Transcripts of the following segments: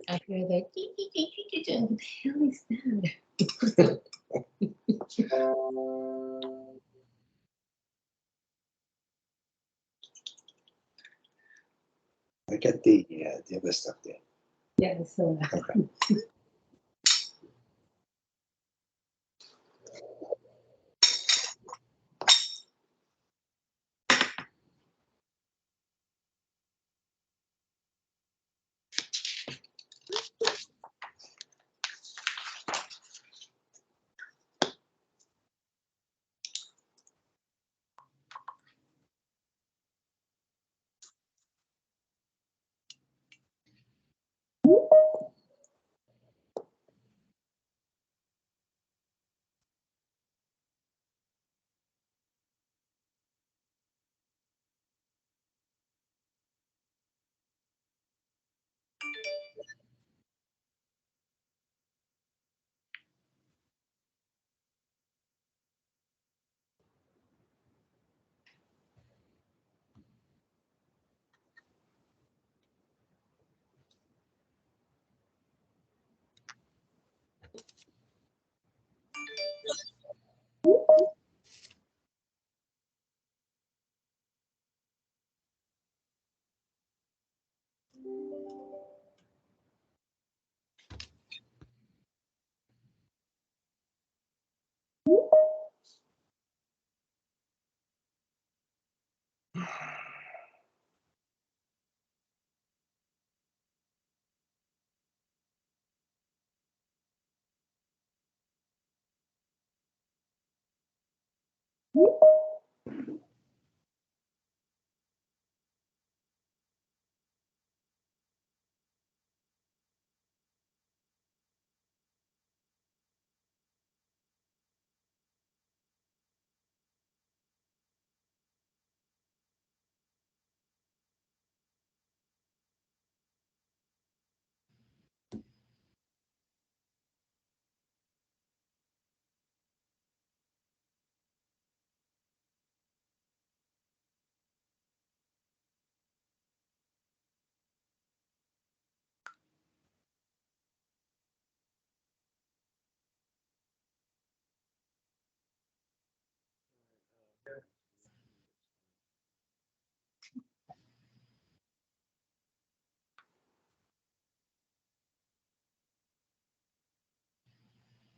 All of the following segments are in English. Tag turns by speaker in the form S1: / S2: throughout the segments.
S1: I hear that. What the hell is that?
S2: I get the other stuff there.
S1: Yeah, so
S2: Okay.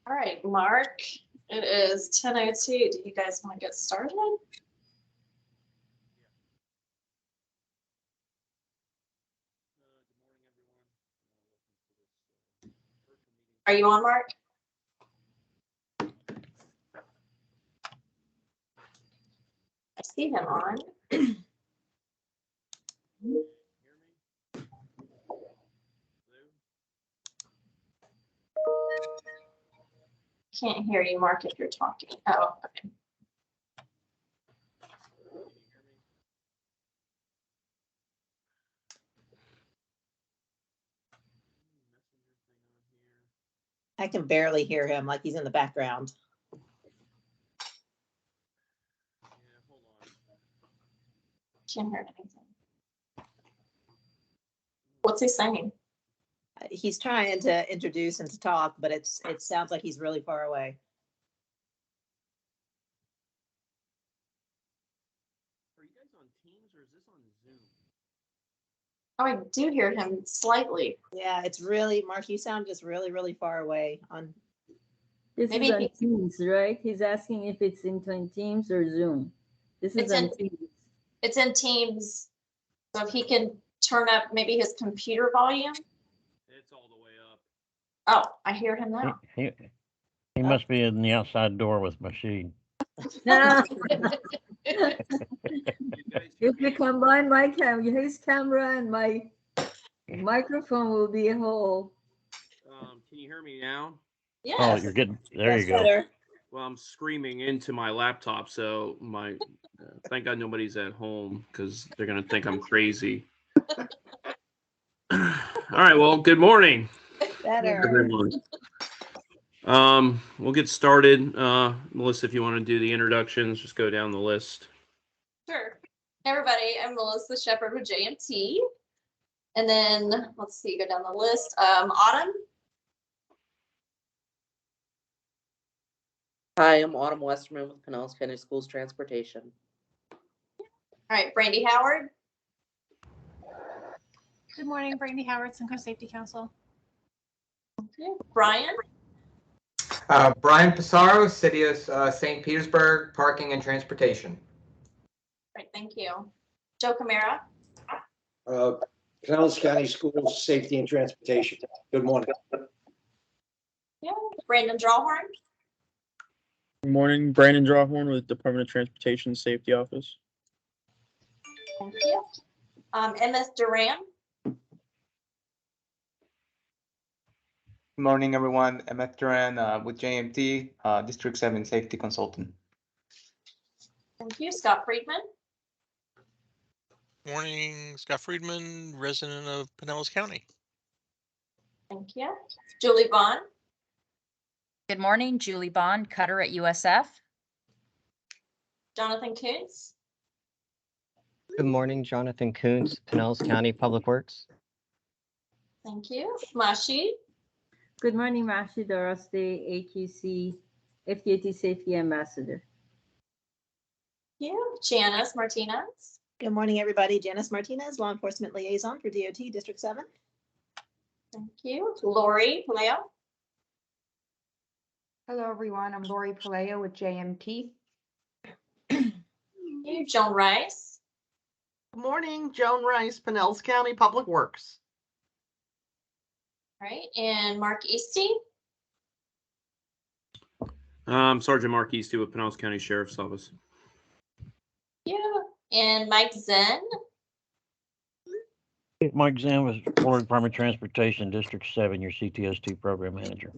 S3: All right, Mark, it is 10:02. Do you guys want to get started? Are you on, Mark? I see him on. Can't hear you, Mark, if you're talking. Oh, okay.
S4: I can barely hear him, like he's in the background.
S3: Can't hear anything. What's he saying?
S4: He's trying to introduce and to talk, but it sounds like he's really far away.
S5: Are you guys on Teams or is this on Zoom?
S3: Oh, I do hear him slightly.
S4: Yeah, it's really, Mark, you sound just really, really far away on.
S5: This
S3: Maybe
S5: is on
S3: he-
S5: Teams, right? He's asking if it's in Teams or Zoom. This is
S3: It's
S5: on
S3: in-
S5: Teams.
S3: It's in Teams. So if he can turn up maybe his computer volume.
S6: It's all the way up.
S3: Oh, I hear him now.
S7: He must be in the outside door with machine.
S5: If we combine my his camera and my microphone will be a whole.
S6: Can you hear me now?
S3: Yes.
S7: Oh, you're getting, there
S4: That's
S7: you go.
S4: better.
S6: Well, I'm screaming into my laptop, so thank God nobody's at home because they're gonna think I'm crazy. All right, well, good morning,
S4: Better.
S6: everyone. We'll get started. Melissa, if you want to do the introductions, just go down the list.
S3: Sure. Hey, everybody, I'm Melissa Shepherd with JMT. And then, let's see, go down the list. Autumn,
S8: Hi, I'm Autumn Westerman with Pinellas County Schools Transportation.
S3: all right, Brandy Howard,
S9: Good morning, Brandy Howard, Suncoast Safety Council.
S3: Brian,
S10: Brian Pissarro, City of St. Petersburg, Parking and Transportation.
S3: all right, thank you. Joe Camara,
S2: Pinellas County Schools, Safety and Transportation. Good morning.
S3: yeah. Brandon Drawhorn,
S11: Good morning, Brandon Drawhorn with Department of Transportation Safety Office.
S3: thank you. MS Duran,
S10: Good morning, everyone. MF Duran with JMT, District 7 Safety Consultant.
S3: thank you. Scott Friedman,
S12: Morning, Scott Friedman, resident of Pinellas County.
S3: thank you. Julie Vaughn,
S13: Good morning, Julie Bond, Cutter at USF.
S3: Jonathan Koontz,
S14: Good morning, Jonathan Koontz, Pinellas County Public Works.
S3: thank you. Mashi,
S5: Good morning, Mashi Doroste, AQC, FDAT Safety Ambassador.
S3: thank you. Janice Martinez,
S4: Good morning, everybody. Janice Martinez, Law Enforcement Liaison for DOT District 7.
S3: thank you. Lori Paleo,
S1: Hello, everyone. I'm Lori Paleo with JMT.
S3: thank you. Joan Rice,
S15: Good morning, Joan Rice, Pinellas County Public Works.
S3: all right, and Mark Easty,
S6: Sergeant Mark Easty with Pinellas County Sheriff's Office.
S3: yeah, and Mike Zen,
S7: Mike Zan with Florida Department of Transportation, District 7, your CTST program manager.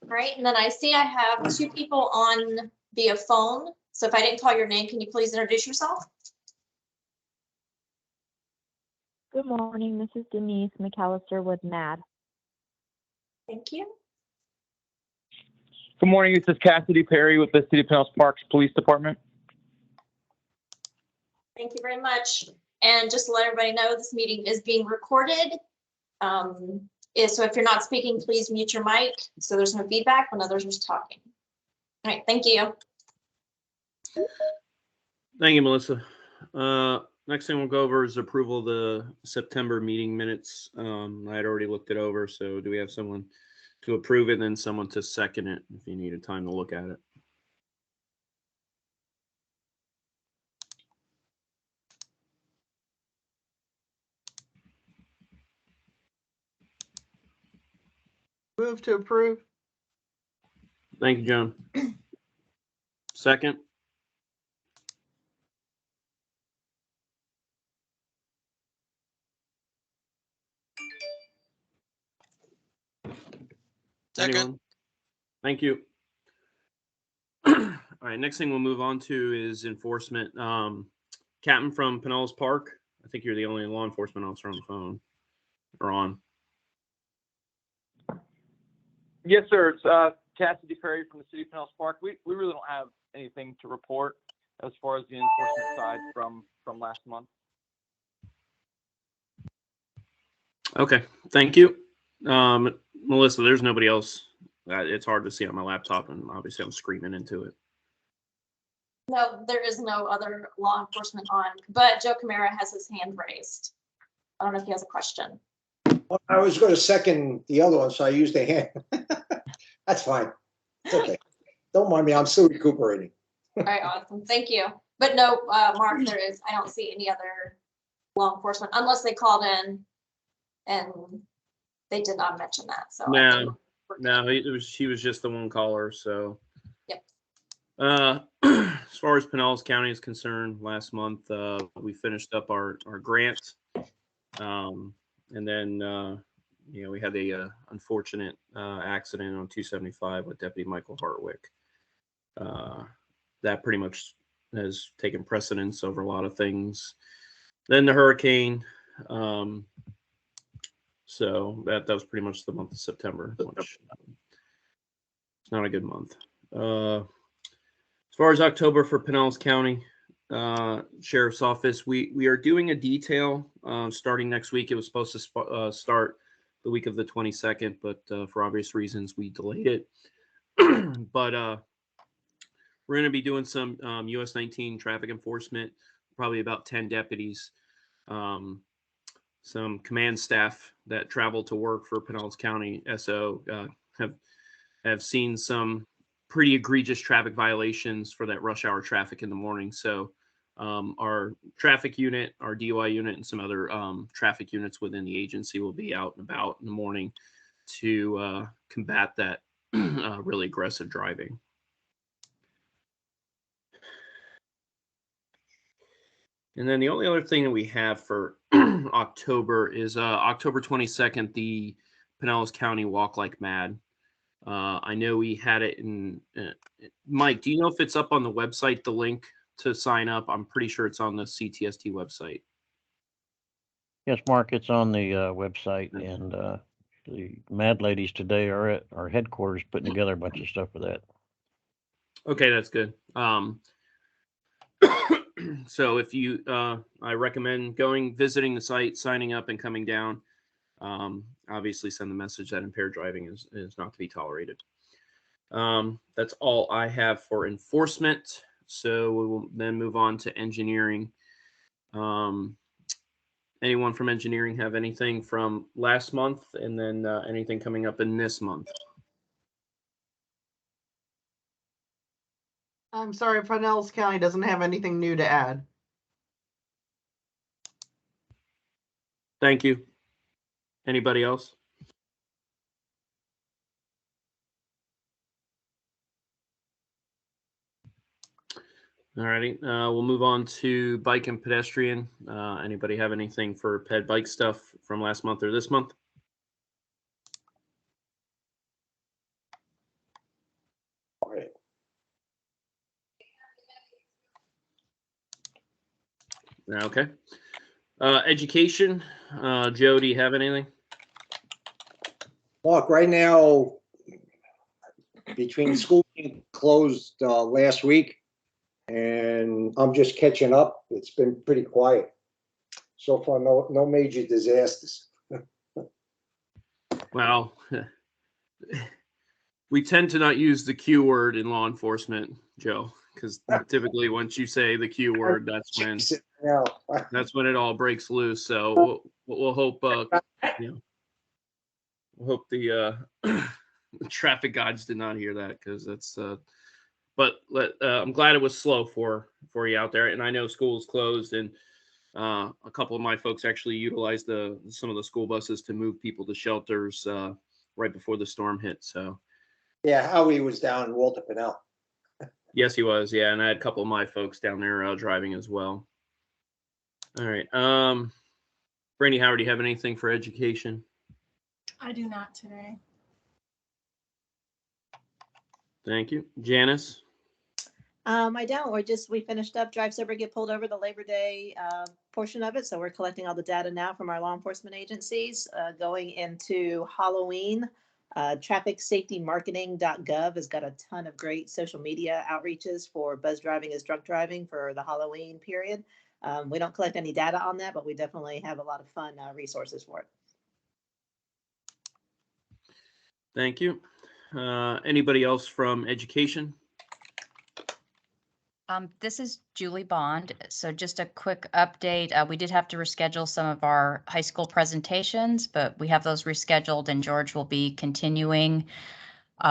S3: all right, and then I see I have two people on via phone. So if I didn't call your name, can you please introduce yourself?
S16: Good morning, this is Denise McAllister with MAD.
S3: Thank you.
S11: Good morning, this is Cassidy Perry with the City of Pinellas Parks Police Department.
S3: Thank you very much. And just to let everybody know, this meeting is being recorded. So if you're not speaking, please mute your mic so there's no feedback when others are talking. All right, thank you.
S6: Thank you, Melissa. Next thing we'll go over is approval of the September meeting minutes. I had already looked it over, so do we have someone to approve it and then someone to second it if you needed time to look at it?
S15: Move to approve.
S6: Thank you, John. Second?
S12: Second.
S6: Anyone? Thank you. All right, next thing we'll move on to is enforcement. Captain from Pinellas Park. I think you're the only law enforcement officer on the phone or on.
S11: Yes, sir. It's Cassidy Perry from the City of Pinellas Park. We really don't have anything to report as far as the enforcement side from last month.
S6: Okay, thank you. Melissa, there's nobody else. It's hard to see on my laptop, and obviously I'm screaming into it.
S3: No, there is no other law enforcement on, but Joe Camara has his hand raised. I don't know if he has a question.
S2: I was going to second the other one, so I used a hand. That's fine. It's okay. Don't mind me. I'm still recuperating.
S3: All right, awesome. Thank you. But no, Mark, I don't see any other law enforcement unless they called in and they did not mention that. So I think we're good.
S6: No, she was just the one caller. So.
S3: Yep.
S6: As far as Pinellas County is concerned, last month we finished up our grant, and then we had a unfortunate accident on 275 with Deputy Michael Hartwick. That pretty much has taken precedence over a lot of things. Then the hurricane, so that was pretty much the month of September, which it's not a good month. As far as October for Pinellas County Sheriff's Office, we are doing a detail starting next week. It was supposed to start the week of the 22nd, but for obvious reasons, we delayed it. But we're going to be doing some US 19 traffic enforcement, probably about 10 deputies, some command staff that travel to work for Pinellas County SO have seen some pretty egregious traffic violations for that rush hour traffic in the morning. So our traffic unit, our DUI unit, and some other traffic units within the agency will be out and about in the morning to combat that really aggressive driving. And then the only other thing that we have for October is October 22nd, the Pinellas County Walk Like Mad. I know we had it in, Mike, do you know if it's up on the website, the link to sign up? I'm pretty sure it's on the CTST website.
S7: Yes, Mark, it's on the website, and the Mad Ladies today are at our headquarters putting together a bunch of stuff for that.
S6: Okay, that's good. So if you, I recommend visiting the site, signing up, and coming down. Obviously send the message that impaired driving is not to be tolerated. That's all I have for enforcement. So we will then move on to engineering. Anyone from engineering have anything from last month, and then anything coming up in this month?
S15: I'm sorry, Pinellas County doesn't have anything new to add.
S6: Thank you. Anybody else? All righty, we'll move on to bike and pedestrian. Anybody have anything for ped bike stuff from last month or this month?
S2: All right.
S6: Okay. Education, Joe, do you have anything?
S2: Mark, right now, between school being closed last week and I'm just catching up, it's been pretty quiet. So far, no major disasters.
S6: Well, we tend to not use the Q word in law enforcement, Joe, because typically once you say the Q word, that's when it all breaks loose. So we'll hope we'll hope the traffic guides did not hear that, because that's but I'm glad it was slow for you out there. And I know school's closed, and a couple of my folks actually utilized some of the school buses to move people to shelters right before the storm hit. So
S2: yeah, Howie was down in Walter Pinell.
S6: Yes, he was. Yeah, and I had a couple of my folks down there driving as well. All right. Brandy Howard, do you have anything for education?
S9: I do not today.
S6: Thank you. Janice?
S4: I don't. We finished up drive sober, get pulled over, the Labor Day portion of it. So we're collecting all the data now from our law enforcement agencies. Going into Halloween, trafficsafetymarketing.gov has got a ton of great social media outreaches for buzz driving is drunk driving for the Halloween period. We don't collect any data on that, but we definitely have a lot of fun resources for it.
S6: Thank you. Anybody else from education?
S13: This is Julie Bond. So just a quick update. We did have to reschedule some of our high school presentations, but we have those rescheduled and George will be continuing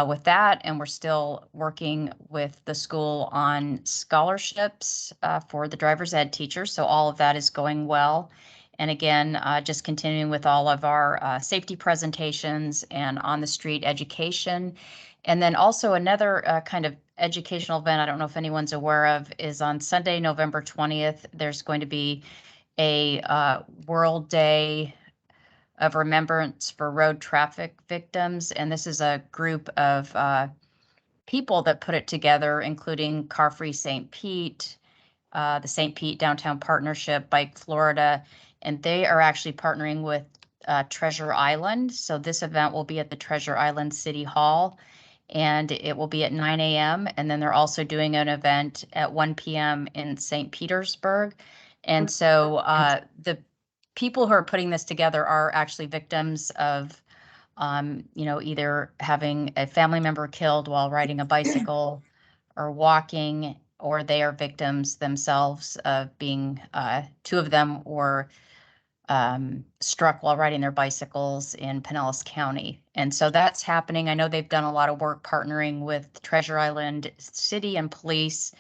S13: with that. And we're still working with the school on scholarships for the driver's ed teachers. So all of that is going well. And again, just continuing with all of our safety presentations and on the street education. And then also another kind of educational event, I don't know if anyone's aware of, is on Sunday, November 20th. There's going to be a World Day of Remembrance for Road Traffic Victims. And this is a group of people that put it together, including Car Free St. Pete, the St. Pete Downtown Partnership, Bike Florida, and they are actually partnering with Treasure Island. So this event will be at the Treasure Island City Hall, and it will be at 9 a.m. And then they're also doing an event at 1 p.m. in St. Petersburg. And so the people who are putting this together are actually victims of, either having a family member killed while riding a bicycle or walking, or they are victims themselves of being, two of them were struck while riding their bicycles in Pinellas County. And so that's happening. I know they've done a lot of work partnering with Treasure Island City and police.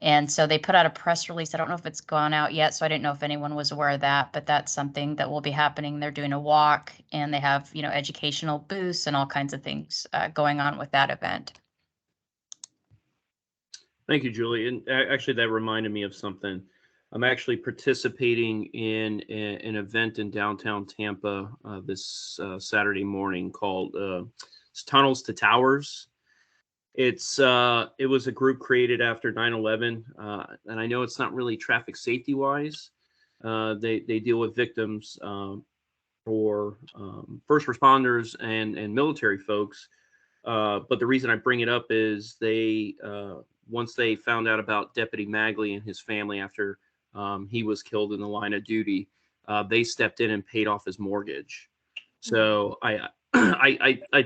S13: And so they put out a press release. I don't know if it's gone out yet, so I didn't know if anyone was aware of that, but that's something that will be happening. They're doing a walk and they have, educational booths and all kinds of things going on with that event.
S6: Thank you, Julie. And actually, that reminded me of something. I'm actually participating in an event in downtown Tampa this Saturday morning called Tunnels to Towers. It was a group created after 9/11, and I know it's not really traffic safety wise. They deal with victims for first responders and military folks. But the reason I bring it up is they once they found out about Deputy Magley and his family after he was killed in the line of duty, they stepped in and paid off his mortgage. So I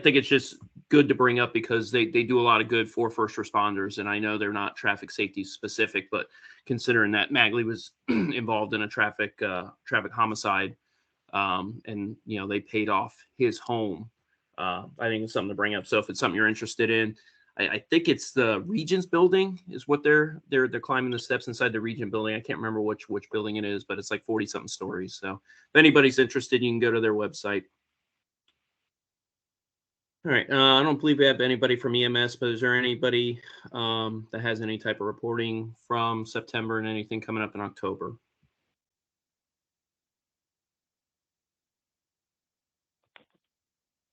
S6: think it's just good to bring up because they do a lot of good for first responders. And I know they're not traffic safety specific, but considering that Magley was involved in a traffic homicide, and they paid off his home. I think it's something to bring up. So if it's something you're interested in, I think it's the Regents building is what they're climbing the steps inside the Regent building. I can't remember which building it is, but it's like 40 something stories. So if anybody's interested, you can go to their website. All right. I don't believe we have anybody from EMS, but is there anybody that has any type of reporting from September and anything coming up in October?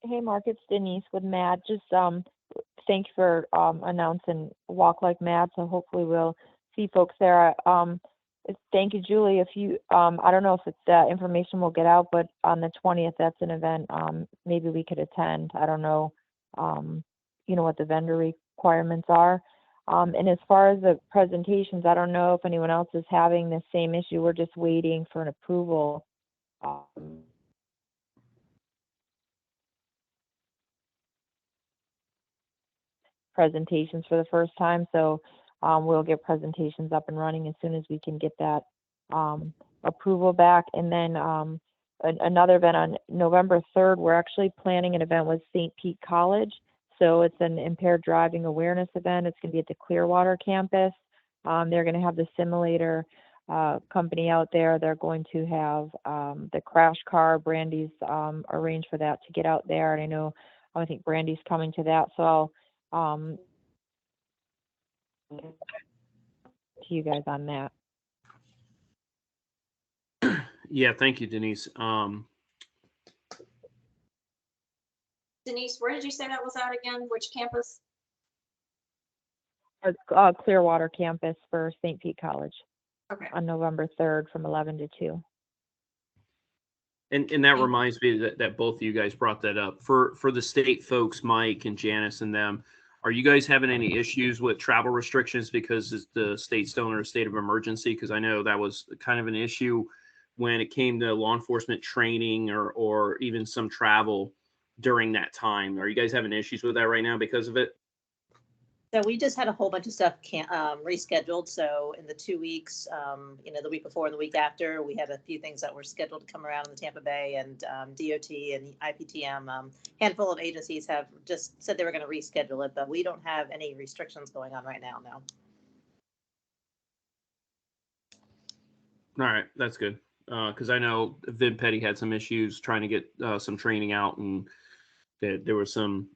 S16: Hey, Mark, it's Denise with MAD. Just thank you for announcing Walk Like MAD. So hopefully we'll see folks there. Thank you, Julie. If you, I don't know if it's that information will get out, but on the 20th, that's an event. Maybe we could attend. I don't know, what the vendor requirements are. And as far as the presentations, I don't know if anyone else is having the same issue. We're just waiting for an approval. Presentations for the first time, so we'll get presentations up and running as soon as we can get that approval back. And then another event on November 3rd, we're actually planning an event with St. Pete College. So it's an impaired driving awareness event. It's going to be at the Clearwater campus. They're going to have the simulator company out there. They're going to have the crash car. Brandy's arranged for that to get out there, and I think Brandy's coming to that. So I'll to you guys on that.
S6: Yeah, thank you, Denise.
S3: Denise, where did you say that was at again? Which campus?
S16: Clearwater campus for St. Pete College.
S3: Okay.
S16: On November 3rd from 11 to 2.
S6: And that reminds me that both of you guys brought that up. For the state folks, Mike and Janice and them, are you guys having any issues with travel restrictions because the state's still under a state of emergency? Because I know that was kind of an issue when it came to law enforcement training or even some travel during that time. Are you guys having issues with that right now because of it?
S4: So we just had a whole bunch of stuff rescheduled. So in the 2 weeks, the week before and the week after, we had a few things that were scheduled to come around in the Tampa Bay, and DOT and IPTM. Handful of agencies have just said they were going to reschedule it, but we don't have any restrictions going on right now. No.
S6: All right, that's good. Because I know Vin Petty had some issues trying to get some training out, and there was some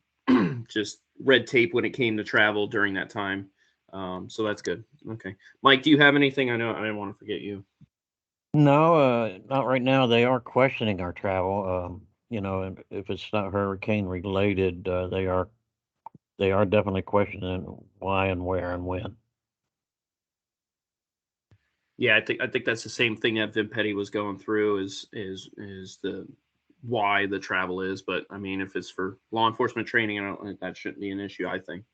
S6: just red tape when it came to travel during that time. So that's good. Okay. Mike, do you have anything? I know I didn't want to forget you.
S7: No, not right now. They are questioning our travel. And if it's not hurricane related, they are definitely questioning why and where and when.
S6: Yeah, I think that's the same thing that Vin Petty was going through is the why the travel is. But I mean, if it's for law enforcement training, I don't think that shouldn't be an issue. I think,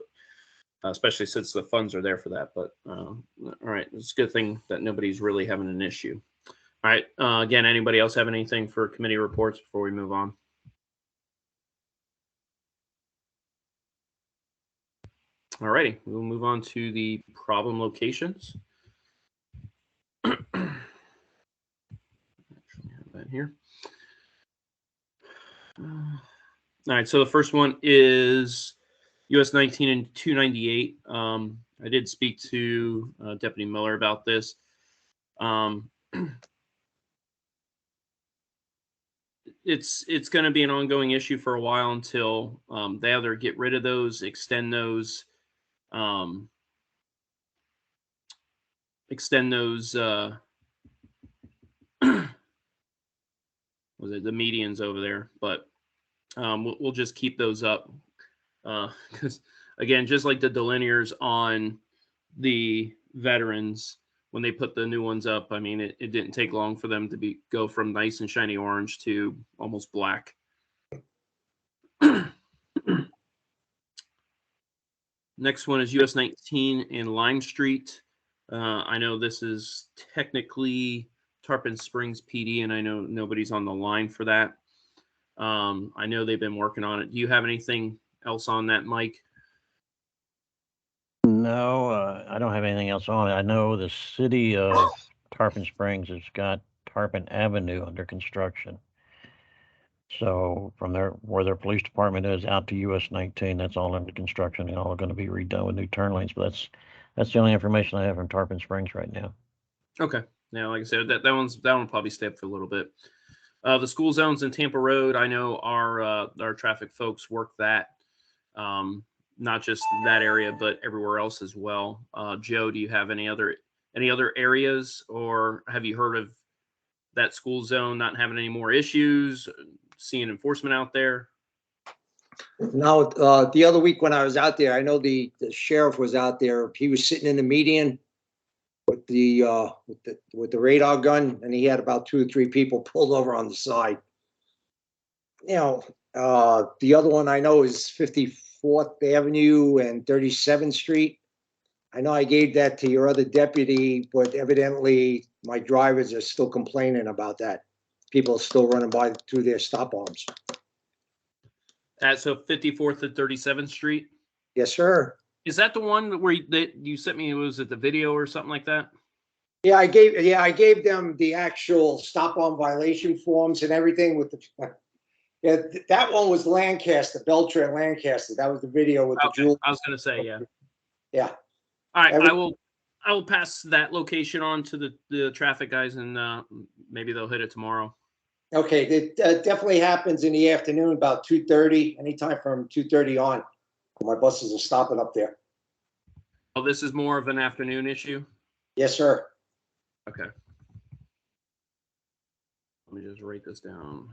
S6: especially since the funds are there for that. But all right, it's a good thing that nobody's really having an issue. All right. Again, anybody else have anything for committee reports before we move on? All righty, we'll move on to the problem locations. Actually have that here. All right, so the first one is US 19 and 298. I did speak to Deputy Miller about this. It's going to be an ongoing issue for a while until they either get rid of those, extend those, was it the medians over there, but we'll just keep those up because again, just like the delineators on the veterans, when they put the new ones up, I mean, it didn't take long for them to go from nice and shiny orange to almost black. Next one is US 19 in Lime Street. I know this is technically Tarpon Springs PD, and I know nobody's on the line for that. I know they've been working on it. Do you have anything else on that, Mike?
S7: No, I don't have anything else on it. I know the city of Tarpon Springs has got Tarpon Avenue under construction. So from where their police department is out to US 19, that's all under construction and all going to be redone with new turn lanes. But that's the only information I have from Tarpon Springs right now.
S6: Okay. Now, like I said, that one will probably stay up for a little bit. The school zones in Tampa Road, I know our traffic folks work that, not just that area, but everywhere else as well. Joe, do you have any other areas, or have you heard of that school zone not having any more issues, seeing enforcement out there?
S2: No, the other week when I was out there, I know the sheriff was out there. He was sitting in the median with the radar gun, and he had about 2 or 3 people pulled over on the side. The other one I know is 54th Avenue and 37th Street. I know I gave that to your other deputy, but evidently my drivers are still complaining about that. People are still running by through their stop arms.
S6: So 54th and 37th Street?
S2: Yes, sir.
S6: Is that the one where you sent me, was it the video or something like that?
S2: Yeah, I gave them the actual stop arm violation forms and everything with the. Yeah, that one was Lancaster, Beltran, Lancaster. That was the video with the jewel.
S6: I was going to say, yeah.
S2: Yeah.
S6: All right, I will pass that location on to the traffic guys, and maybe they'll hit it tomorrow.
S2: Okay, it definitely happens in the afternoon, about 2:30, anytime from 2:30 on. My buses are stopping up there.
S6: Oh, this is more of an afternoon issue?
S2: Yes, sir.
S6: Okay. Let me just write this down.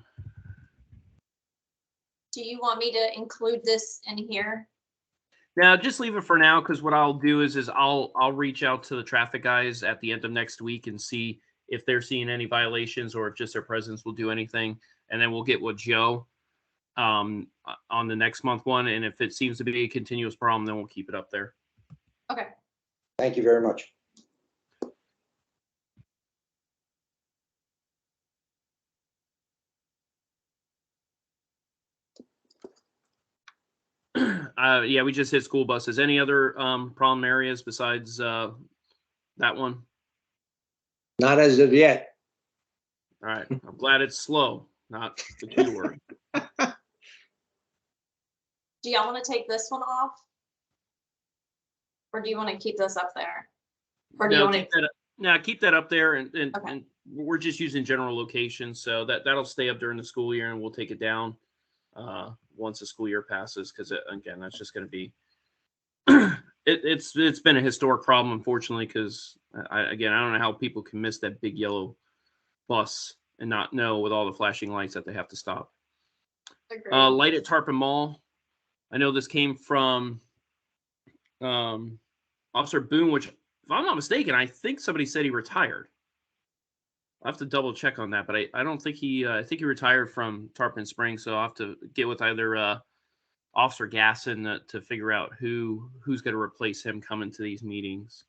S3: Do you want me to include this in here?
S6: Now, just leave it for now, because what I'll do is I'll reach out to the traffic guys at the end of next week and see if they're seeing any violations or if just their presence will do anything. And then we'll get with Joe on the next month one. And if it seems to be a continuous problem, then we'll keep it up there.
S3: Okay.
S2: Thank you very much.
S6: Yeah, we just hit school buses. Any other problem areas besides that one?
S2: Not as of yet.
S6: All right. I'm glad it's slow, not the keyword.
S3: Do y'all want to take this one off? Or do you want to keep this up there? Or do you
S6: No,
S3: want
S6: keep
S3: to?
S6: keep that up there, and
S3: Okay.
S6: and we're just using general locations, so that'll stay up during the school year, and we'll take it down once the school year passes, because again, that's just going to be it's been a historic problem, unfortunately, because I don't know how people can miss that big yellow bus and not know with all the flashing lights that they have to stop. Light at Tarpon Mall. I know this came from Officer Boone, which, if I'm not mistaken, I think somebody said he retired. I'll have to double check on that, but I don't think I think he retired from Tarpon Springs, so I'll have to get with either Officer Gasson to figure out who's going to replace him coming to these meetings.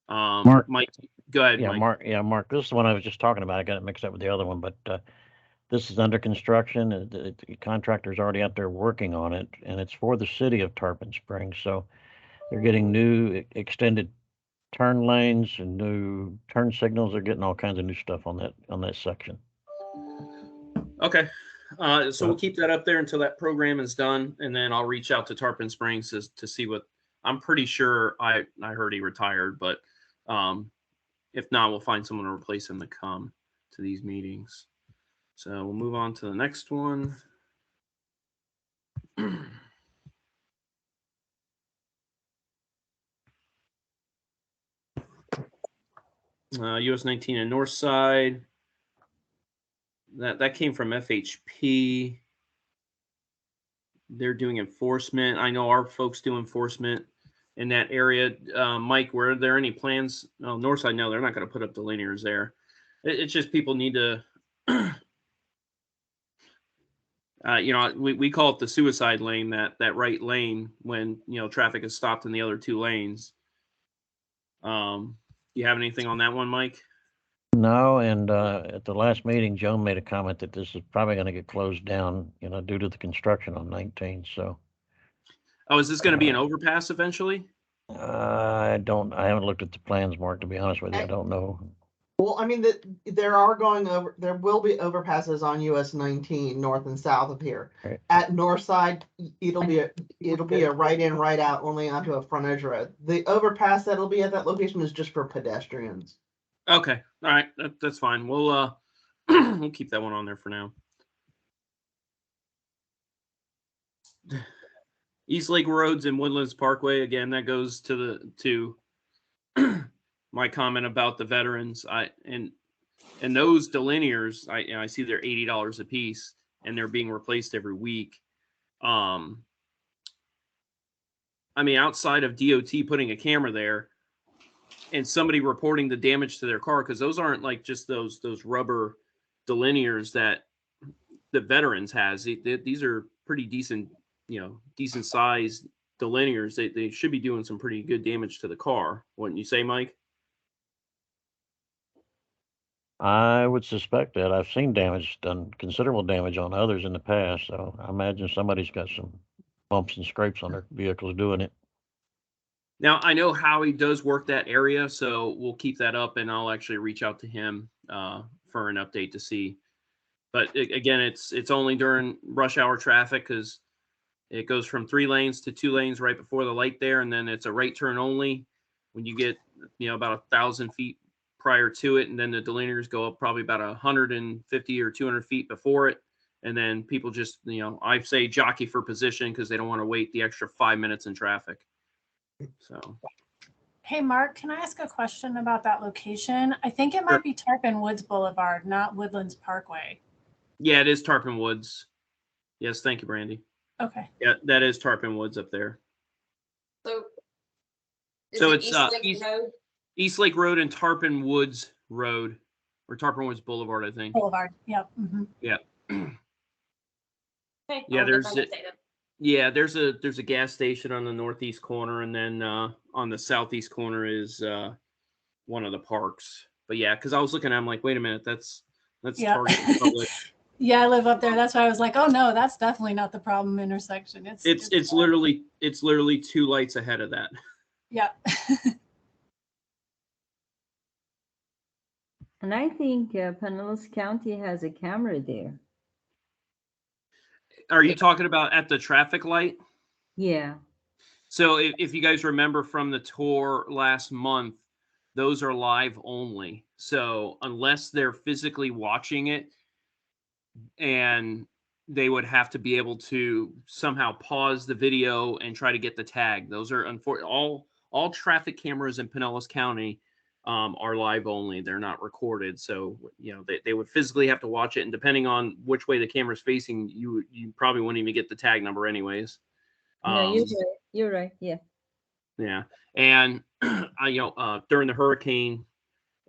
S7: Mark,
S6: Mike, go ahead,
S7: yeah,
S6: Mike.
S7: Mark, this is the one I was just talking about. I got it mixed up with the other one, but this is under construction. The contractor's already out there working on it, and it's for the city of Tarpon Springs. So they're getting new extended turn lanes and new turn signals. They're getting all kinds of new stuff on that section.
S6: Okay. So we'll keep that up there until that program is done, and then I'll reach out to Tarpon Springs to see what. I'm pretty sure I heard he retired, but if not, we'll find someone to replace him to come to these meetings. So we'll move on to the next one. US 19 and North Side. That came from FHP. They're doing enforcement. I know our folks do enforcement in that area. Mike, were there any plans? Oh, Northside, no, they're not going to put up delineators there. It's just people need to, we call it the suicide lane, that right lane when, traffic is stopped in the other two lanes. You have anything on that one, Mike?
S7: No, and at the last meeting, Joan made a comment that this is probably going to get closed down, due to the construction on 19. So.
S6: Oh, is this going to be an overpass eventually?
S7: I haven't looked at the plans, Mark, to be honest with you. I don't know.
S15: Well, I mean, there will be overpasses on US 19 north and south of here.
S7: Right.
S15: At north side, it'll be a right in, right out, only onto a frontage road. The overpass that'll be at that location is just for pedestrians.
S6: Okay. All right. That's fine. We'll we'll keep that one on there for now. East Lake Roads and Woodlands Parkway. Again, that goes to my comment about the veterans. And those delineators, I see they're $80 a piece, and they're being replaced every week. I mean, outside of DOT putting a camera there and somebody reporting the damage to their car, because those aren't like just those rubber delineators that the veterans has. These are pretty decent, decent sized delineators. They should be doing some pretty good damage to the car, wouldn't you say, Mike?
S7: I would suspect that. I've seen done considerable damage on others in the past, so I imagine somebody's got some bumps and scrapes on their vehicles doing it.
S6: Now, I know Howie does work that area, so we'll keep that up, and I'll actually reach out to him for an update to see. But again, it's only during rush hour traffic, because it goes from 3 lanes to 2 lanes right before the light there, and then it's a right turn only when you get about 1,000 feet prior to it, and then the delineators go up probably about 150 or 200 feet before it, and then people just I say jockey for position because they don't want to wait the extra 5 minutes in traffic. So.
S9: Hey, Mark, can I ask a question about that location? I think it might be Tarpon Woods Boulevard, not Woodlands Parkway.
S6: Yeah, it is Tarpon Woods. Yes, thank you, Brandy.
S9: Okay.
S6: Yeah, that is Tarpon Woods up there.
S3: So
S6: it's
S3: East Lake Road?
S6: East Lake Road and Tarpon Woods Road, or Tarpon Woods Boulevard, I think.
S9: Boulevard. Yep. Mm-hmm.
S6: Yeah.
S3: Okay,
S6: Yeah,
S3: there's
S6: there's a gas station on the northeast corner, and then on the southeast corner is one of the parks. But yeah, because I was looking at, I'm like, wait a minute, that's Target Public.
S9: Yeah, I live up there. That's why I was like, oh no, that's definitely not the problem intersection.
S6: It's literally 2 lights ahead of that.
S9: Yeah.
S5: And I think Pinellas County has a camera there.
S6: Are you talking about at the traffic light?
S5: Yeah.
S6: So if you guys remember from the tour last month, those are live only. So unless they're physically watching it, and they would have to be able to somehow pause the video and try to get the tag. Those are all traffic cameras in Pinellas County are live only. They're not recorded. So, you know, they would physically have to watch it. And depending on which way the camera's facing, you probably wouldn't even get the tag number anyways.
S5: No, you're right. You're right. Yeah.
S6: Yeah. And, during the hurricane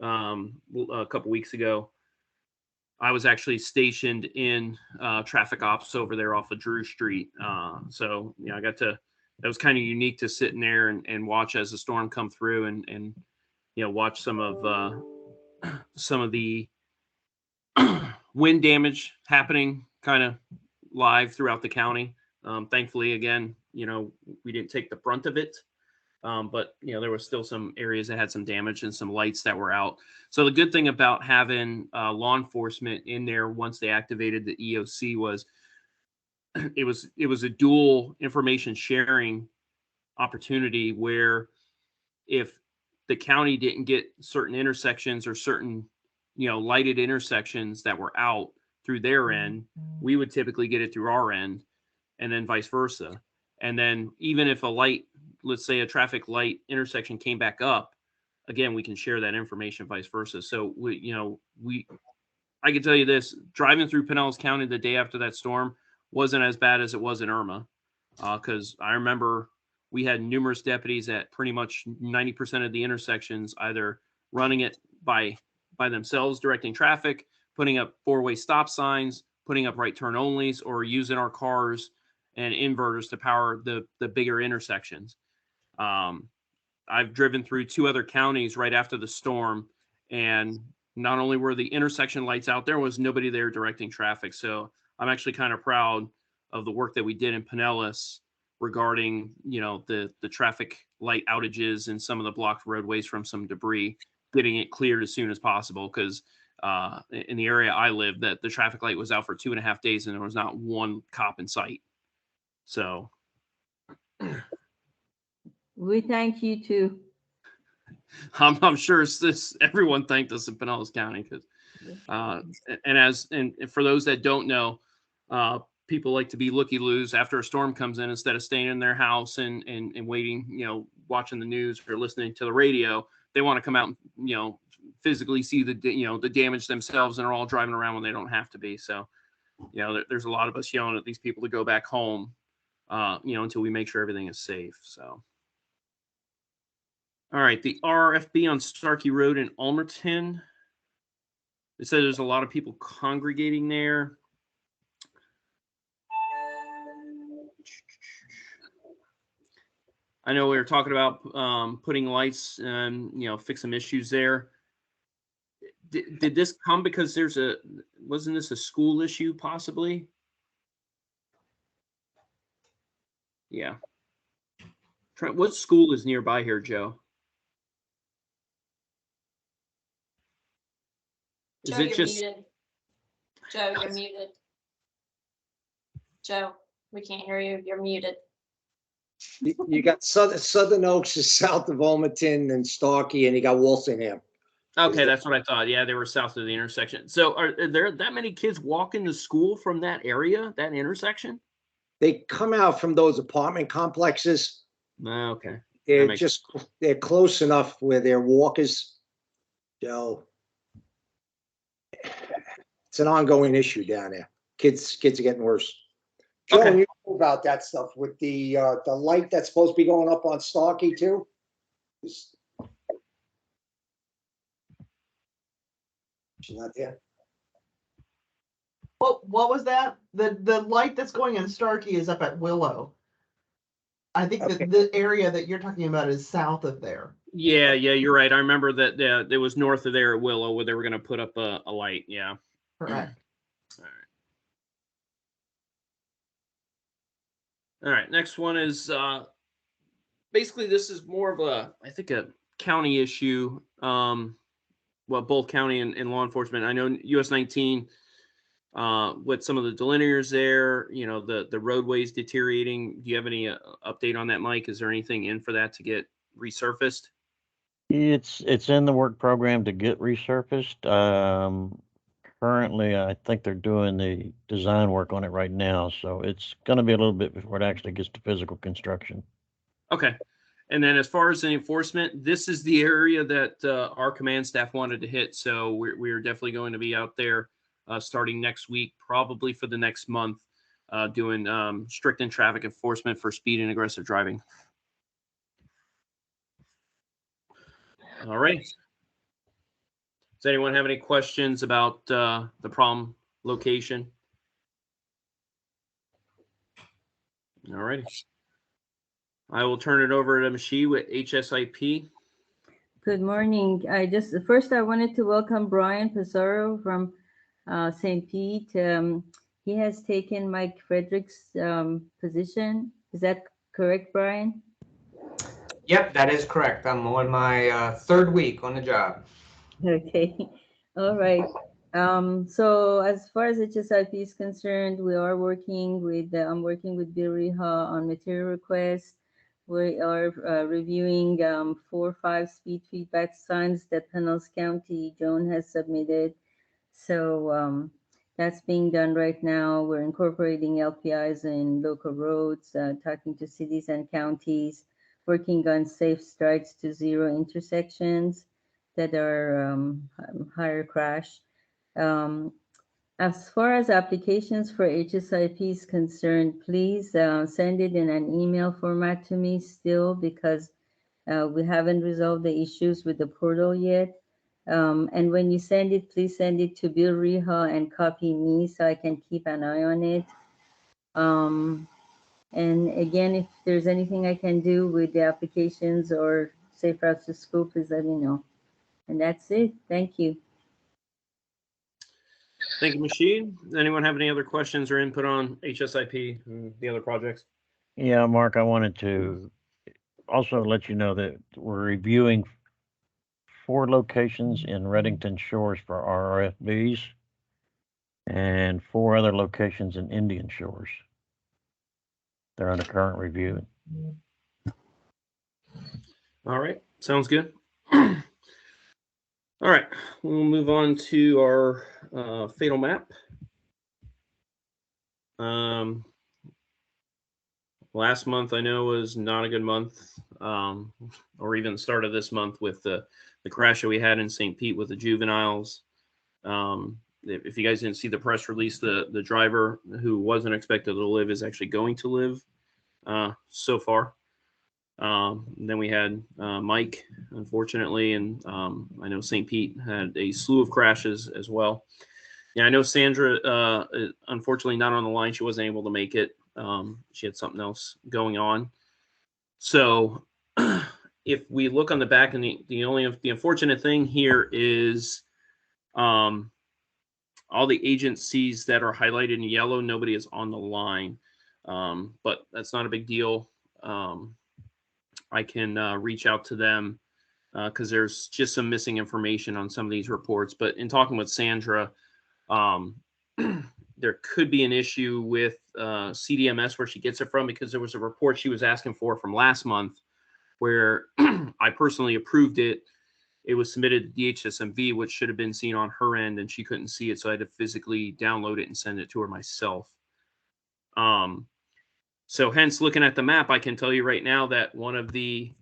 S6: a couple weeks ago, I was actually stationed in traffic ops over there off of Drew Street. So, you know, that was kind of unique to sit in there and watch as the storm come through and you know, watch some of the wind damage happening kind of live throughout the county. Thankfully, again, you know, we didn't take the brunt of it. But, you know, there was still some areas that had some damage and some lights that were out. So the good thing about having law enforcement in there once they activated the EOC was it was a dual information sharing opportunity where if the county didn't get certain intersections or certain, you know, lighted intersections that were out through their end, we would typically get it through our end, and then vice versa. And then even if a light, let's say a traffic light intersection came back up, again, we can share that information vice versa. So I can tell you this, driving through Pinellas County the day after that storm wasn't as bad as it was in Irma. Because I remember we had numerous deputies at pretty much 90% of the intersections, either running it by themselves, directing traffic, putting up 4-way stop signs, putting up right turn onlys, or using our cars and inverters to power the bigger intersections. I've driven through 2 other counties right after the storm, and not only were the intersection lights out, there was nobody there directing traffic. So I'm actually kind of proud of the work that we did in Pinellas regarding, you know, the traffic light outages and some of the blocked roadways from some debris, getting it cleared as soon as possible. Because in the area I live, that the traffic light was out for 2.5 days and there was not one cop in sight. So
S5: We thank you too.
S6: I'm sure everyone thanked us in Pinellas County because, and for those that don't know, people like to be looky-loos after a storm comes in. Instead of staying in their house and waiting, you know, watching the news or listening to the radio, they want to come out and, you know, physically see the damage themselves, and are all driving around when they don't have to be. So, you know, there's a lot of us yelling at these people to go back home, you know, until we make sure everything is safe. So. All right, the RFB on Starkey Road in Almerton. It said there's a lot of people congregating there. I know we were talking about putting lights and, you know, fix some issues there. Did this come because wasn't this a school issue possibly? Yeah. What school is nearby here, Joe?
S3: Joe, you're muted. Joe, you're muted. Joe, we can't hear you. You're muted.
S2: You got Southern Oaks is south of Almerton and Starkey, and you got Walsingham.
S6: Okay, that's what I thought. Yeah, they were south of the intersection. So are there that many kids walking to school from that area, that intersection?
S2: They come out from those apartment complexes.
S6: Okay.
S2: They're close enough where they're walkers. So it's an ongoing issue down there. Kids are getting worse. Joe,
S6: Okay.
S2: you know about that stuff with the light that's supposed to be going up on Starkey too? She's not there.
S15: What was that? The light that's going in Starkey is up at Willow. I think that the area that you're talking about is south of there.
S6: Yeah, you're right. I remember that it was north of there at Willow where they were going to put up a light. Yeah.
S15: Correct.
S6: All right. All right, next one is basically this is more of a, I think, a county issue. Well, both county and law enforcement. I know US 19 with some of the delineators there, you know, the roadways deteriorating. Do you have any update on that, Mike? Is there anything in for that to get resurfaced?
S7: It's in the work program to get resurfaced. Currently, I think they're doing the design work on it right now, so it's going to be a little bit before it actually gets to physical construction.
S6: Okay. And then as far as the enforcement, this is the area that our command staff wanted to hit. So we're definitely going to be out there starting next week, probably for the next month, doing strict and traffic enforcement for speed and aggressive driving. All right. Does anyone have any questions about the problem location? All right. I will turn it over to Michelle with HSIP.
S5: Good morning. First I wanted to welcome Brian Pizarro from St. Pete. He has taken Mike Frederick's position. Is that correct, Brian?
S17: Yep, that is correct. I'm on my third week on the job.
S5: Okay, all right. So as far as HSIP is concerned, we are working with, I'm working with Bill Reha on material requests. We are reviewing 4 or 5 speed feedback signs that Pinellas County, Joan has submitted. So that's being done right now. We're incorporating LPIs in local roads, talking to cities and counties, working on safe strikes to 0 intersections that are higher crash. As far as applications for HSIP is concerned, please send it in an email format to me still, because we haven't resolved the issues with the portal yet. And when you send it, please send it to Bill Reha and copy me so I can keep an eye on it. And again, if there's anything I can do with the applications or safe routes to school, please let me know. And that's it. Thank you.
S6: Thank you, Michelle. Anyone have any other questions or input on HSIP and the other projects?
S7: Yeah, Mark, I wanted to also let you know that we're reviewing 4 locations in Reddington Shores for RFBs and 4 other locations in Indian Shores. They're under current review.
S6: All right, sounds good. All right, we'll move on to our fatal map. Last month I know was not a good month, or even the start of this month with the crash that we had in St. Pete with the juveniles. If you guys didn't see the press release, the driver who wasn't expected to live is actually going to live so far. Then we had Mike, unfortunately, and I know St. Pete had a slew of crashes as well. Yeah, I know Sandra, unfortunately, not on the line. She wasn't able to make it. She had something else going on. So if we look on the back, and the unfortunate thing here is all the agencies that are highlighted in yellow, nobody is on the line. But that's not a big deal. I can reach out to them because there's just some missing information on some of these reports. But in talking with Sandra, there could be an issue with CDMS where she gets it from, because there was a report she was asking for from last month where I personally approved it. It was submitted to DHSMV, which should have been seen on her end, and she couldn't see it, so I had to physically download it and send it to her myself. So hence, looking at the map, I can tell you right now that one of the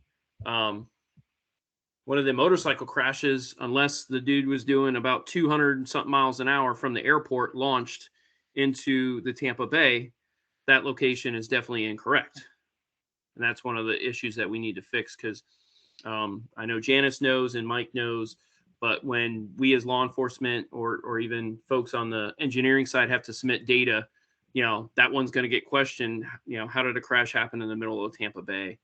S6: motorcycle crashes, unless the dude was doing about 200 something miles an hour from the airport launched into the Tampa Bay, that location is definitely incorrect. And that's one of the issues that we need to fix, because I know Janice knows and Mike knows, but when we as law enforcement or even folks on the engineering side have to submit data, you know, that one's going to get questioned. You know, how did a crash happen in the middle of Tampa Bay?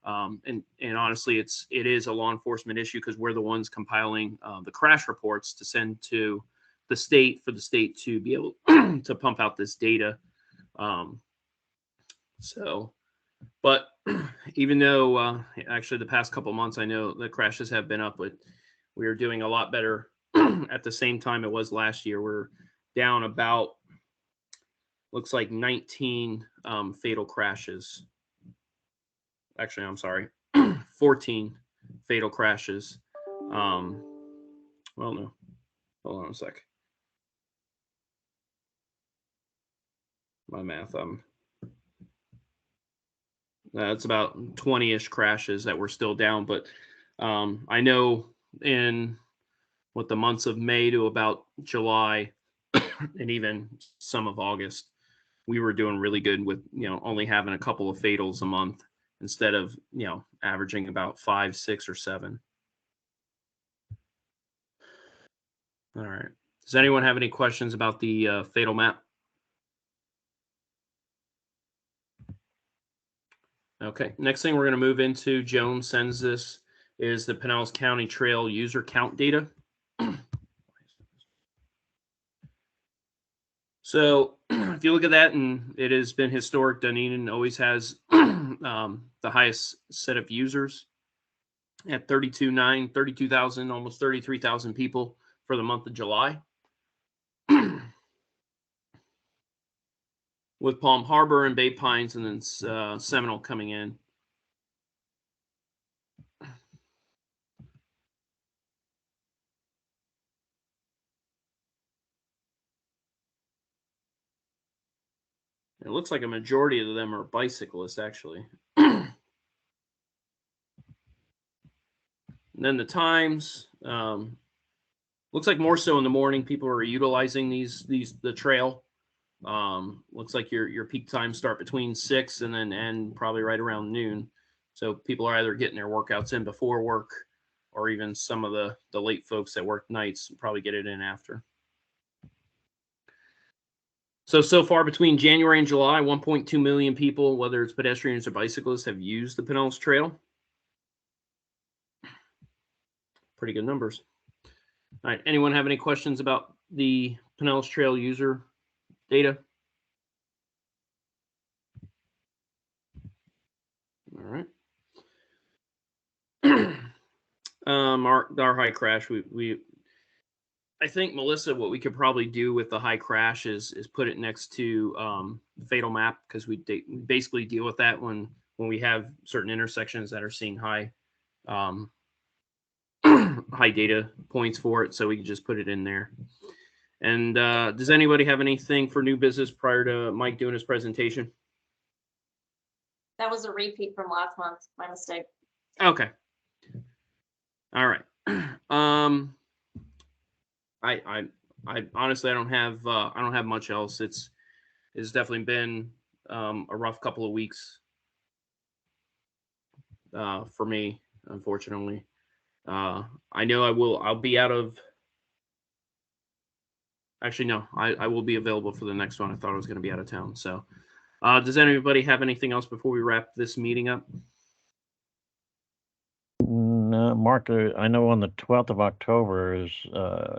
S6: And honestly, it is a law enforcement issue, because we're the ones compiling the crash reports to send to the state for the state to be able to pump out this data. So, but even though actually the past couple months, I know the crashes have been up, but we are doing a lot better at the same time it was last year. We're down about, looks like 19 fatal crashes. Actually, I'm sorry, 14 fatal crashes. Well, no, hold on a sec. My math, it's about 20-ish crashes that we're still down, but I know in the months of May to about July and even some of August, we were doing really good with, only having a couple of fatals a month instead of, averaging about 5, 6, or 7. All right. Does anyone have any questions about the fatal map? Okay, next thing we're going to move into, Joan sends this, is the Pinellas County Trail user count data. So if you look at that, and it has been historic, Dunedin always has the highest set of users at 32,000, almost 33,000 people for the month of July. With Palm Harbor and Bay Pines and then Seminole coming in. It looks like a majority of them are bicyclists, actually. And then the times, looks like more so in the morning, people are utilizing the trail. Looks like your peak times start between 6 and then end probably right around noon. So people are either getting their workouts in before work, or even some of the late folks that work nights probably get it in after. So far between January and July, 1.2 million people, whether it's pedestrians or bicyclists, have used the Pinellas Trail. Pretty good numbers. All right, anyone have any questions about the Pinellas Trail user data? All right. Our high crash, I think, Melissa, what we could probably do with the high crash is put it next to the fatal map, because we basically deal with that when we have certain intersections that are seeing high high data points for it, so we can just put it in there. And does anybody have anything for new business prior to Mike doing his presentation?
S3: That was a repeat from last month, my mistake.
S6: Okay. All right. I honestly, I don't have much else. It's definitely been a rough couple of weeks for me, unfortunately. I know I'll be out of, actually, no, I will be available for the next one. I thought I was going to be out of town. So does anybody have anything else before we wrap this meeting up?
S7: No, Mark, I know on the 12th of October is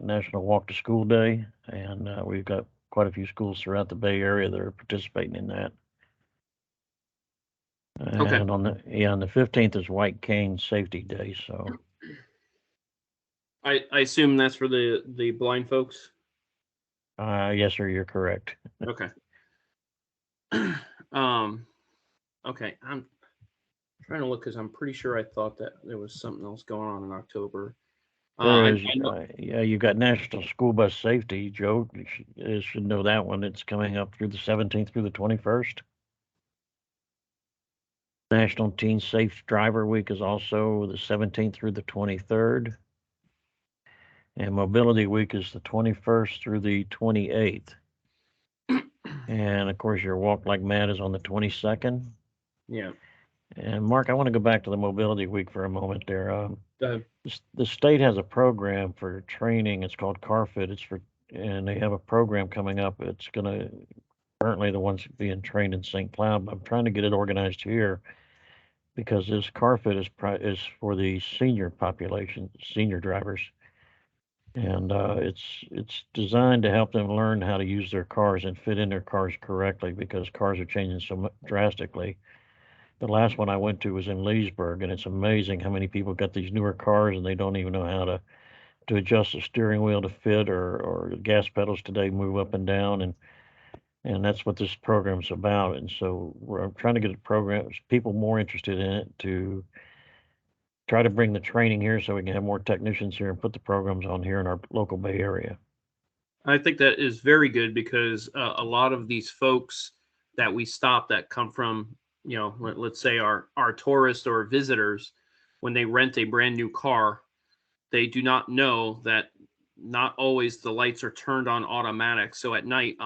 S7: National Walk to School Day, and we've got quite a few schools throughout the Bay Area that are participating in that.
S6: Okay.
S7: And on the 15th is White Cane Safety Day. So
S6: I assume that's for the blind folks.
S7: yes, sir, you're correct.
S6: Okay. Okay, I'm trying to look because I'm pretty sure I thought that there was something else going on in October.
S7: There is, yeah, you've got National School Bus Safety. Joe should know that one. It's coming up through the 17th through the 21st. National Teen Safe Driver Week is also the 17th through the 23rd. And Mobility Week is the 21st through the 28th. And of course, your Walk Like Mad is on the 22nd.
S6: Yeah.
S7: And Mark, I want to go back to the Mobility Week for a moment there.
S6: Go ahead.
S7: The state has a program for training. It's called CARFIT. And they have a program coming up. It's currently the ones being trained in St. Cloud. But I'm trying to get it organized here, because this CARFIT is for the senior population, senior drivers. And it's designed to help them learn how to use their cars and fit in their cars correctly because cars are changing so drastically. The last one I went to was in Leesburg, and it's amazing how many people got these newer cars and they don't even know how to adjust the steering wheel to fit or the gas pedals today move up and down, and that's what this program's about. And so we're trying to get the programs, people more interested in it, to try to bring the training here so we can have more technicians here and put the programs on here in our local Bay Area.
S6: I think that is very good because a lot of these folks that we stop that come from, you know, let's say our tourists or visitors, when they rent a brand new car, they do not know that not always the lights are turned on automatic. So at night,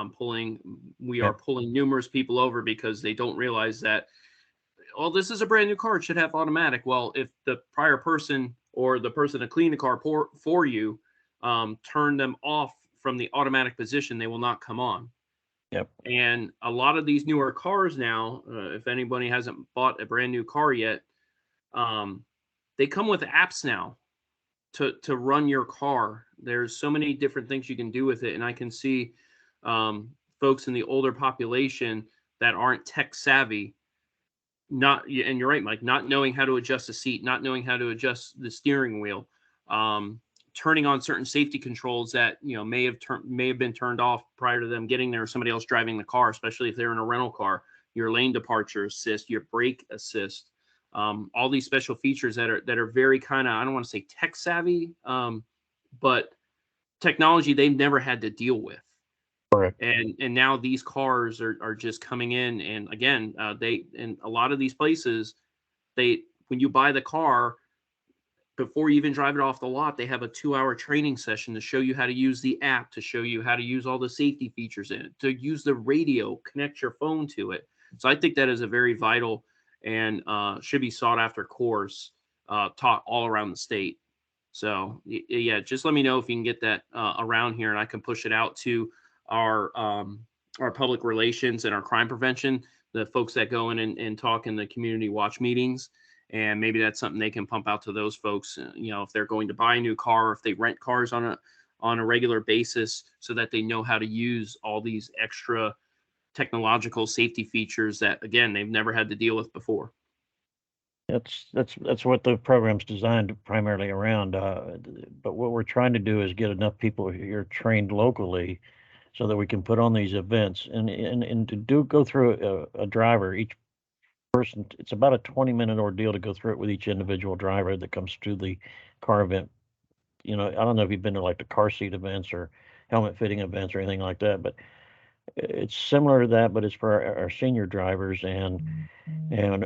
S6: we are pulling numerous people over because they don't realize that, well, this is a brand new car, it should have automatic. Well, if the prior person or the person to clean the car for you turn them off from the automatic position, they will not come on.
S7: Yep.
S6: And a lot of these newer cars now, if anybody hasn't bought a brand new car yet, they come with apps now to run your car. There's so many different things you can do with it. And I can see folks in the older population that aren't tech savvy, and you're right, Mike, not knowing how to adjust the seat, not knowing how to adjust the steering wheel, turning on certain safety controls that, you know, may have been turned off prior to them getting there, or somebody else driving the car, especially if they're in a rental car. Your lane departure assist, your brake assist, all these special features that are very kind of, I don't want to say tech savvy, but technology they've never had to deal with.
S7: Correct.
S6: And now these cars are just coming in, and again, in a lot of these places, when you buy the car, before you even drive it off the lot, they have a 2-hour training session to show you how to use the app, to show you how to use all the safety features in it, to use the radio, connect your phone to it. So I think that is a very vital and should be sought after course taught all around the state. So yeah, just let me know if you can get that around here, and I can push it out to our public relations and our crime prevention, the folks that go in and talk in the community watch meetings. And maybe that's something they can pump out to those folks, you know, if they're going to buy a new car, or if they rent cars on a regular basis, so that they know how to use all these extra technological safety features that, again, they've never had to deal with before.
S7: That's what the program's designed primarily around. But what we're trying to do is get enough people here trained locally so that we can put on these events and to go through a driver, each person. It's about a 20-minute ordeal to go through it with each individual driver that comes to the car event. You know, I don't know if you've been to like the car seat events or helmet fitting events or anything like that, but it's similar to that, but it's for our senior drivers, and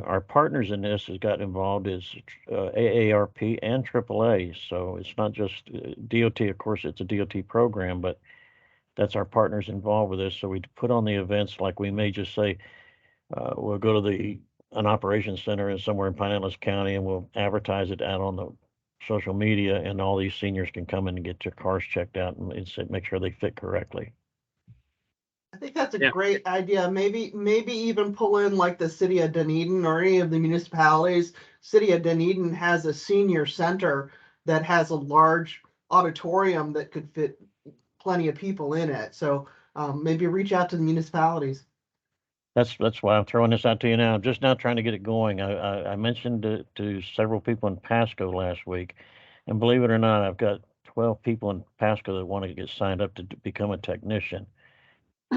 S7: our partners in this has got involved is AARP and AAA. So it's not just DOT. Of course, it's a DOT program, but that's our partners involved with this. So we put on the events, like we may just say, we'll go to an operations center somewhere in Pinellas County, and we'll advertise it out on the social media, and all these seniors can come in and get their cars checked out and make sure they fit correctly.
S15: I think that's a great idea. Maybe even pull in like the city of Dunedin or any of the municipalities. City of Dunedin has a senior center that has a large auditorium that could fit plenty of people in it. So maybe reach out to the municipalities.
S7: That's why I'm throwing this out to you now. I'm just now trying to get it going. I mentioned to several people in Pasco last week, and believe it or not, I've got 12 people in Pasco that want to get signed up to become a technician.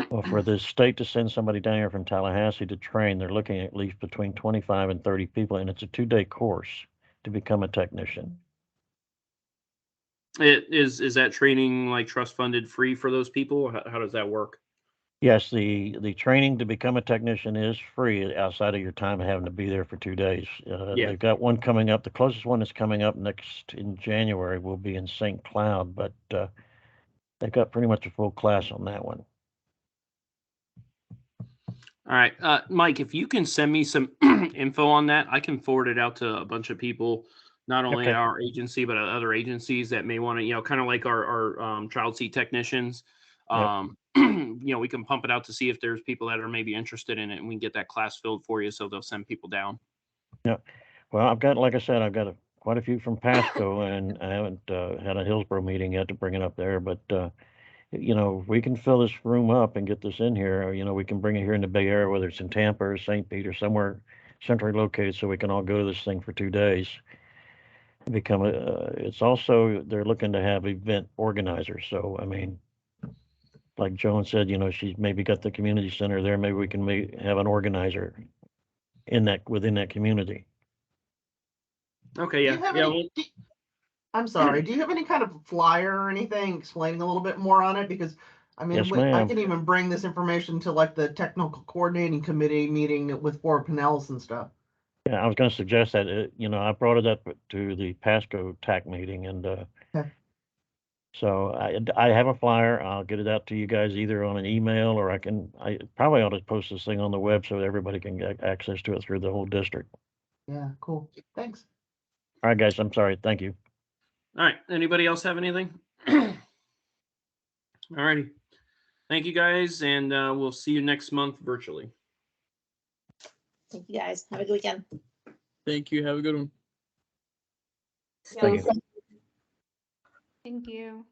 S7: Well, for the state to send somebody down here from Tallahassee to train, they're looking at least between 25 and 30 people, and it's a 2-day course to become a technician.
S6: Is that training like trust funded free for those people? How does that work?
S7: Yes, the training to become a technician is free outside of your time of having to be there for 2 days. They've got one coming up. The closest one is coming up next in January will be in St. Cloud, but they've got pretty much a full class on that one.
S6: All right, Mike, if you can send me some info on that, I can forward it out to a bunch of people, not only at our agency, but other agencies that may want to, you know, kind of like our child seat technicians. You know, we can pump it out to see if there's people that are maybe interested in it, and we can get that class filled for you, so they'll send people down.
S7: Yeah. Well, like I said, I've got a quite a few from Pasco, and I haven't had a Hillsborough meeting yet to bring it up there, but you know, if we can fill this room up and get this in here, you know, we can bring it here in the Bay Area, whether it's in Tampa or St. Pete or somewhere centrally located, so we can all go to this thing for 2 days. Become a, it's also, they're looking to have event organizers. So, I mean, like Joan said, you know, she's maybe got the community center there. Maybe we can have an organizer in that, within that community.
S6: Okay,
S15: Do
S6: yeah,
S15: you have
S6: yeah.
S15: any, I'm sorry, do you have any kind of flyer or anything explaining a little bit more on it? Because, I mean,
S7: Yes,
S15: I
S7: ma'am.
S15: can even bring this information to like the technical coordinating committee meeting with Fort Pinellas and stuff.
S7: Yeah, I was going to suggest that, you know, I brought it up to the Pasco TAC meeting, and
S15: Okay.
S7: so I have a flyer. I'll get it out to you guys either on an email, or I probably ought to post this thing on the web so everybody can get access to it through the whole district.
S15: Yeah, cool. Thanks.
S7: All right, guys, I'm sorry. Thank you.
S6: All right. Anybody else have anything? All righty. Thank you, guys, and we'll see you next month virtually.
S4: Thank you, guys. Have a good weekend.
S12: Thank you. Have a good one.
S5: Stay
S7: Thank you.
S5: safe.
S3: Thank you.